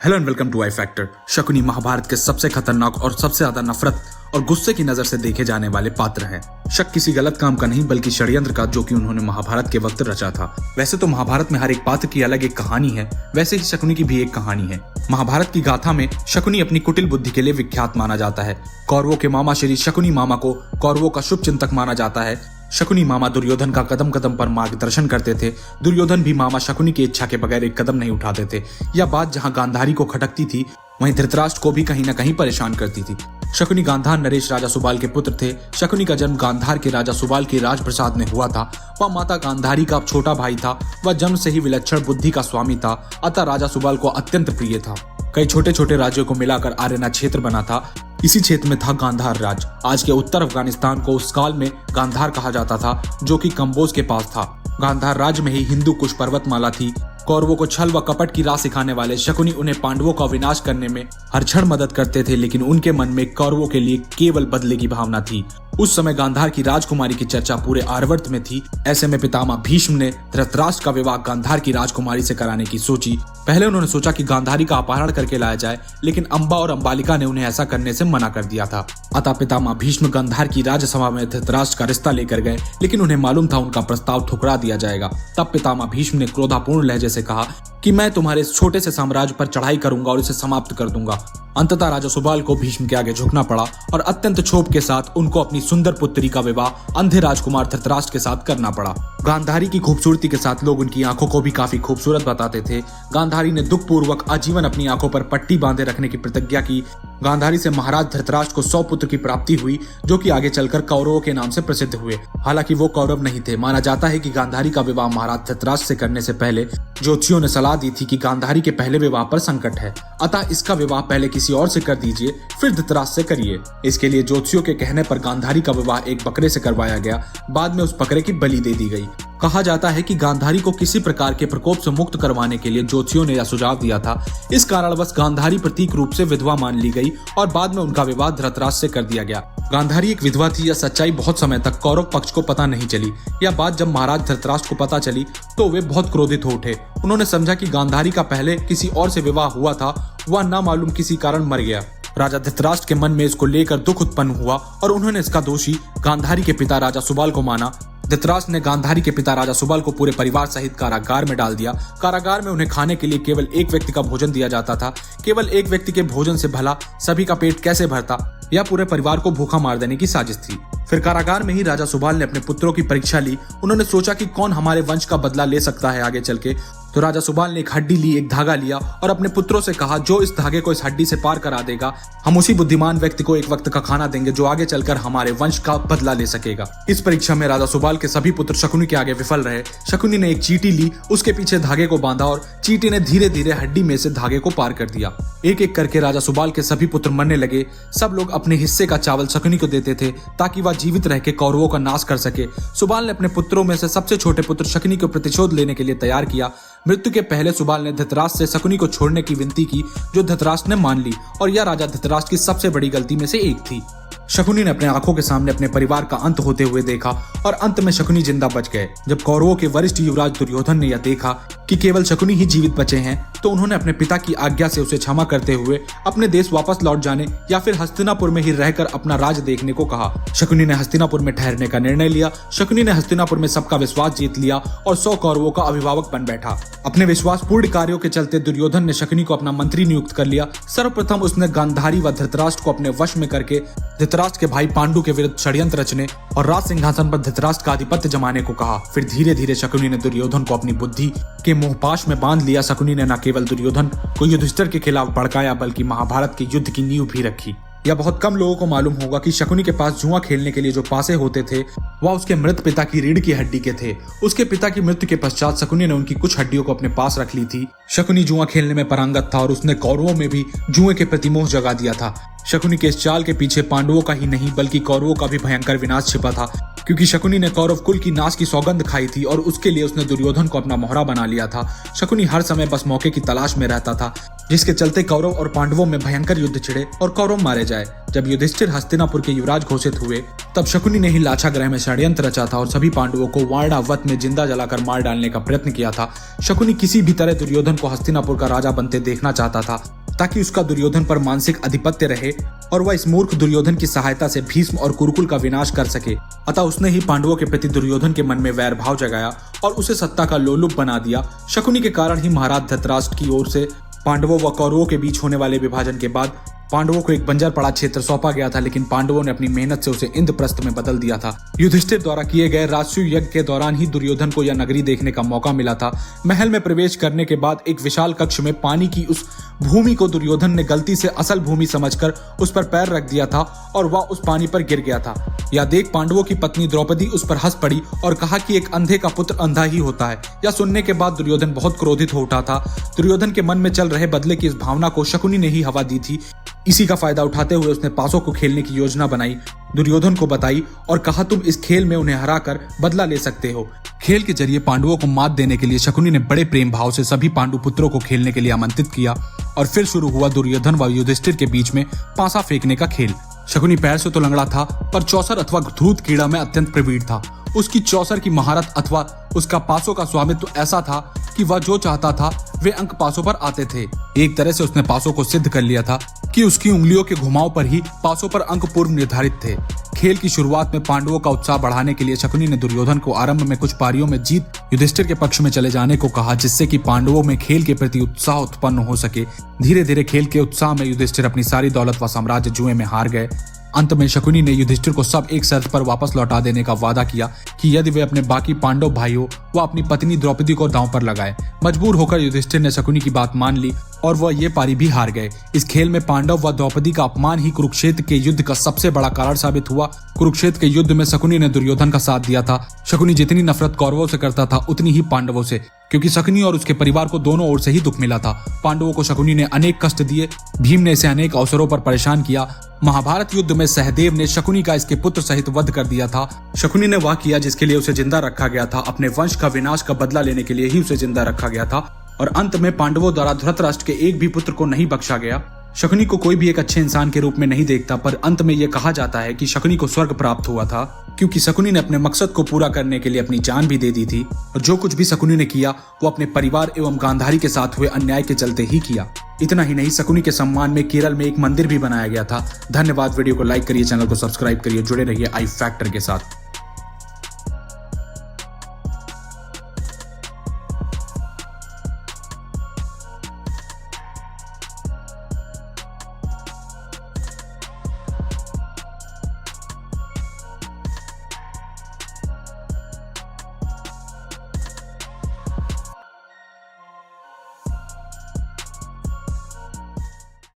Hello and welcome to I factor. Shakuni Mahabharat के सबसे खतरनाक और सबसे ज्यादा नफरत और गुस्से की नजर से देखे जाने वाले पात्र हैं। शक किसी गलत काम का नहीं बल्कि षड्यंत्र का, जो कि उन्होंने महाभारत के वक्त रचा था। वैसे तो महाभारत में हर एक पात्र की अलग एक कहानी है, वैसे ही शकुनी की भी एक कहानी है। महाभारत की गाथा में शकुनी अपनी कुटिल बुद्धि के लिए विख्यात माना जाता है। कौरवों के मामा श्री शकुनी मामा को कौरवों का शुभ चिंतक माना जाता है। शकुनी मामा दुर्योधन का कदम कदम पर मार्गदर्शन करते थे। दुर्योधन भी मामा शकुनी की इच्छा के बगैर एक कदम नहीं उठाते थे। यह बात जहां गांधारी को खटकती थी, वहीं धृतराष्ट्र को भी कहीं न कहीं परेशान करती थी। शकुनी गांधार नरेश राजा सुबाल के पुत्र थे। शकुनी का जन्म गांधार के राजा सुबाल के राजप्रसाद में हुआ था। वह माता गांधारी का छोटा भाई था। वह जन्म से ही विलक्षण बुद्धि का स्वामी था, अतः राजा सुबाल को अत्यंत प्रिय था। कई छोटे छोटे राज्यों को मिलाकर आर्यना क्षेत्र बना था। इसी क्षेत्र में था गांधार राज्य। आज के उत्तर अफगानिस्तान को उस काल में गांधार कहा जाता था, जो कि कंबोज के पास था। गांधार राज्य में ही हिंदू कुश पर्वतमाला थी। कौरवों को छल व कपट की राह सिखाने वाले शकुनी उन्हें पांडवों का विनाश करने में हर क्षण मदद करते थे, लेकिन उनके मन में कौरवों के लिए केवल बदले की भावना थी। उस समय गांधार की राजकुमारी की चर्चा पूरे आर्यावर्त में थी। ऐसे में पितामह भीष्म ने धृतराष्ट्र का विवाह गांधार की राजकुमारी से कराने की सोची। पहले उन्होंने सोचा कि गांधारी का अपहरण करके लाया जाए, लेकिन अंबा और अंबालिका ने उन्हें ऐसा करने से मना कर दिया था। अतः पितामह भीष्म गांधार की राजसभा में धृतराष्ट्र का रिश्ता लेकर गए, लेकिन उन्हें मालूम था उनका प्रस्ताव ठुकरा दिया जाएगा। तब पितामह भीष्म ने क्रोधापूर्ण लहजे से कहा कि मैं तुम्हारे इस छोटे से साम्राज्य पर चढ़ाई करूंगा और इसे समाप्त कर दूंगा। अंततः राजा सुबाल को भीष्म के आगे झुकना पड़ा और अत्यंत क्षोभ के साथ उनको अपनी सुंदर पुत्री का विवाह अंधे राजकुमार धृतराष्ट्र के साथ करना पड़ा। गांधारी की खूबसूरती के साथ लोग उनकी आंखों को भी काफी खूबसूरत बताते थे। गांधारी ने दुख पूर्वक आजीवन अपनी आंखों पर पट्टी बांधे रखने की प्रतिज्ञा की। गांधारी से महाराज धृतराष्ट्र को 100 पुत्र की प्राप्ति हुई, जो कि आगे चलकर कौरवों के नाम से प्रसिद्ध हुए। हालांकि वो कौरव नहीं थे। माना जाता है कि गांधारी का विवाह महाराज धृतराष्ट्र से करने से पहले ज्योतिषियों ने सलाह दी थी कि गांधारी के पहले विवाह पर संकट है, अतः इसका विवाह पहले किसी और से कर दीजिए, फिर धृतराष्ट्र से करिए। इसके लिए ज्योतिषियों के कहने पर गांधारी का विवाह एक बकरे से करवाया गया। बाद में उस बकरे की बलि दे दी गई। कहा जाता है कि गांधारी को किसी प्रकार के प्रकोप से मुक्त करवाने के लिए ज्योतिषियों ने यह सुझाव दिया था। इस कारणवश गांधारी प्रतीक रूप से विधवा मान ली गई और बाद में उनका विवाह धृतराष्ट्र से कर दिया गया। गांधारी एक विधवा थी, यह सच्चाई बहुत समय तक कौरव पक्ष को पता नहीं चली। यह बात जब महाराज धृतराष्ट्र को पता चली तो वे बहुत क्रोधित हो उठे। उन्होंने समझा कि गांधारी का पहले किसी और से विवाह हुआ था, वह ना मालूम किसी कारण मर गया। राजा धृतराष्ट्र के मन में इसको लेकर दुख उत्पन्न हुआ और उन्होंने इसका दोषी गांधारी के पिता राजा सुबाल को माना। धृतराष्ट्र ने गांधारी के पिता राजा सुबाल को पूरे परिवार सहित कारागार में डाल दिया। कारागार में उन्हें खाने के लिए केवल एक व्यक्ति का भोजन दिया जाता था। केवल एक व्यक्ति के भोजन से भला सभी का पेट कैसे भरता? यह पूरे परिवार को भूखा मार देने की साजिश थी। फिर कारागार में ही राजा सुबाल ने अपने पुत्रों की परीक्षा ली। उन्होंने सोचा कि कौन हमारे वंश का बदला ले सकता है आगे चल के। तो राजा सुबाल ने एक हड्डी ली, एक धागा लिया और अपने पुत्रों से कहा, जो इस धागे को इस हड्डी से पार करा देगा, हम उसी बुद्धिमान व्यक्ति को एक वक्त का खाना देंगे जो आगे चलकर हमारे वंश का बदला ले सकेगा। इस परीक्षा में राजा सुबाल के सभी पुत्र शकुनी के आगे विफल रहे। शकुनी ने एक चींटी ली, उसके पीछे धागे को बांधा और चींटी ने धीरे धीरे हड्डी में से धागे को पार कर दिया। एक एक करके राजा सुबाल के सभी पुत्र मरने लगे। सब लोग अपने हिस्से का चावल शकुनी को देते थे ताकि वह जीवित रह के कौरवों का नाश कर सके। सुबाल ने अपने पुत्रों में से सबसे छोटे पुत्र शकुनी को प्रतिशोध लेने के लिए तैयार किया। मृत्यु के पहले सुबाल ने धृतराष्ट्र से शकुनी को छोड़ने की विनती की, जो धृतराष्ट्र ने मान ली और यह राजा धृतराष्ट्र की सबसे बड़ी गलती में से एक थी। शकुनी ने अपने आंखों के सामने अपने परिवार का अंत होते हुए देखा और अंत में शकुनी जिंदा बच गए। जब कौरवों के वरिष्ठ युवराज दुर्योधन ने यह देखा कि केवल शकुनी ही जीवित बचे हैं, तो उन्होंने अपने पिता की आज्ञा से उसे क्षमा करते हुए अपने देश वापस लौट जाने या फिर हस्तिनापुर में ही रहकर अपना राज देखने को कहा। शकुनी ने हस्तिनापुर में ठहरने का निर्णय लिया। शकुनी ने हस्तिनापुर में सबका विश्वास जीत लिया और 100 कौरवों का अभिभावक बन बैठा। अपने विश्वासपूर्ण कार्यों के चलते दुर्योधन ने शकुनी को अपना मंत्री नियुक्त कर लिया। सर्वप्रथम उसने गांधारी व धृतराष्ट्र को अपने वश में करके धृतराष्ट्र के भाई पांडु के विरुद्ध षड्यंत्र रचने और राज सिंहासन पर धृतराष्ट्र का आधिपत्य जमाने को कहा। फिर धीरे धीरे शकुनी ने दुर्योधन को अपनी बुद्धि के मोहपाश में बांध लिया। शकुनी ने न केवल दुर्योधन को युधिष्ठिर के खिलाफ भड़काया, बल्कि महाभारत के युद्ध की नींव भी रखी। यह बहुत कम लोगों को मालूम होगा कि शकुनी के पास जुआ खेलने के लिए जो पासे होते थे, वह उसके मृत पिता की रीढ़ की हड्डी के थे। उसके पिता की मृत्यु के पश्चात शकुनी ने उनकी कुछ हड्डियों को अपने पास रख ली थी। शकुनी जुआ खेलने में पारंगत था और उसने कौरवों में भी जुए के प्रति मोह जगा दिया था। शकुनी के इस चाल के पीछे पांडवों का ही नहीं बल्कि कौरवों का भी भयंकर विनाश छिपा था, क्योंकि शकुनी ने कौरव कुल की नाश की सौगंध खाई थी और उसके लिए उसने दुर्योधन को अपना मोहरा बना लिया था। शकुनी हर समय बस मौके की तलाश में रहता था, जिसके चलते कौरव और पांडवों में भयंकर युद्ध छिड़े और कौरव मारे जाए। जब युधिष्ठिर हस्तिनापुर के युवराज घोषित हुए, तब शकुनी ने ही लाछागृह में षड्यंत्र रचा था और सभी पांडवों को वारणावत में जिंदा जलाकर मार डालने का प्रयत्न किया था। शकुनी किसी भी तरह दुर्योधन को हस्तिनापुर का राजा बनते देखना चाहता था, ताकि उसका दुर्योधन पर मानसिक आधिपत्य रहे और वह इस मूर्ख दुर्योधन की सहायता से भीष्म और कुरुकुल का विनाश कर सके। अतः उसने ही पांडवों के प्रति दुर्योधन के मन में वैर भाव जगाया और उसे सत्ता का लोलुप बना दिया। शकुनी के कारण ही महाराज धृतराष्ट्र की ओर से पांडवों व कौरवों के बीच होने वाले विभाजन के बाद पांडवों को एक बंजर पड़ा क्षेत्र सौंपा गया था, लेकिन पांडवों ने अपनी मेहनत से उसे इंद्रप्रस्थ में बदल दिया था। युधिष्ठिर द्वारा किए गए राजसूय यज्ञ के दौरान ही दुर्योधन को यह नगरी देखने का मौका मिला था। महल में प्रवेश करने के बाद एक विशाल कक्ष में पानी की उस भूमि को दुर्योधन ने गलती से असल भूमि समझकर उस पर पैर रख दिया था और वह उस पानी पर गिर गया था। यह देख पांडवों की पत्नी द्रौपदी उस पर हंस पड़ी और कहा कि एक अंधे का पुत्र अंधा ही होता है। यह सुनने के बाद दुर्योधन बहुत क्रोधित हो उठा था। दुर्योधन के मन में चल रहे बदले की इस भावना को शकुनी ने ही हवा दी थी। इसी का फायदा उठाते हुए उसने पासों को खेलने की योजना बनाई, दुर्योधन को बताई और कहा, तुम इस खेल में उन्हें हराकर बदला ले सकते हो। खेल के जरिए पांडवों को मात देने के लिए शकुनी ने बड़े प्रेम भाव से सभी पांडु पुत्रों को खेलने के लिए आमंत्रित किया और फिर शुरू हुआ दुर्योधन व युधिष्ठिर के बीच में पासा फेंकने का खेल। शकुनी पैर से तो लंगड़ा था, पर चौसर अथवा धूत क्रीड़ा में अत्यंत प्रवीण था। उसकी चौसर की महारत अथवा उसका पासों का स्वामित्व ऐसा था कि वह जो चाहता था वे अंक पासों पर आते थे। एक तरह से उसने पासों को सिद्ध कर लिया था कि उसकी उंगलियों के घुमाव पर ही पासों पर अंक पूर्व निर्धारित थे। खेल की शुरुआत में पांडवों का उत्साह बढ़ाने के लिए शकुनी ने दुर्योधन को आरंभ में कुछ पारियों में जीत युधिष्ठिर के पक्ष में चले जाने को कहा, जिससे कि पांडवों में खेल के प्रति उत्साह उत्पन्न हो सके। धीरे धीरे खेल के उत्साह में युधिष्ठिर अपनी सारी दौलत व साम्राज्य जुए में हार गए। अंत में शकुनी ने युधिष्ठिर को सब एक शर्त पर वापस लौटा देने का वादा किया कि यदि वे अपने बाकी पांडव भाइयों व अपनी पत्नी द्रौपदी को दांव पर लगाए। मजबूर होकर युधिष्ठिर ने शकुनी की बात मान ली और वह ये पारी भी हार गए। इस खेल में पांडव व द्रौपदी का अपमान ही कुरुक्षेत्र के युद्ध का सबसे बड़ा कारण साबित हुआ। कुरुक्षेत्र के युद्ध में शकुनी ने दुर्योधन का साथ दिया था। शकुनी जितनी नफरत कौरवों से करता था उतनी ही पांडवों से, क्योंकि शकुनी और उसके परिवार को दोनों ओर से ही दुख मिला था। पांडवों को शकुनी ने अनेक कष्ट दिए, भीम ने इसे अनेक अवसरों पर परेशान किया। महाभारत युद्ध में सहदेव ने शकुनी का इसके पुत्र सहित वध कर दिया था। शकुनी ने वह किया जिसके लिए उसे जिंदा रखा गया था। अपने वंश का विनाश का बदला लेने के लिए ही उसे जिंदा रखा गया था और अंत में पांडवों द्वारा धृतराष्ट्र के एक भी पुत्र को नहीं बख्शा गया। शकुनी को कोई भी एक अच्छे इंसान के रूप में नहीं देखता, पर अंत में यह कहा जाता है कि शकुनी को स्वर्ग प्राप्त हुआ था, क्योंकि शकुनी ने अपने मकसद को पूरा करने के लिए अपनी जान भी दे दी थी। और जो कुछ भी शकुनी ने किया वो अपने परिवार एवं गांधारी के साथ हुए अन्याय के चलते ही किया। इतना ही नहीं, शकुनी के सम्मान में केरल में एक मंदिर भी बनाया गया था। धन्यवाद। वीडियो को लाइक करिए, चैनल को सब्सक्राइब करिए, जुड़े रहिए आई फैक्टर के साथ।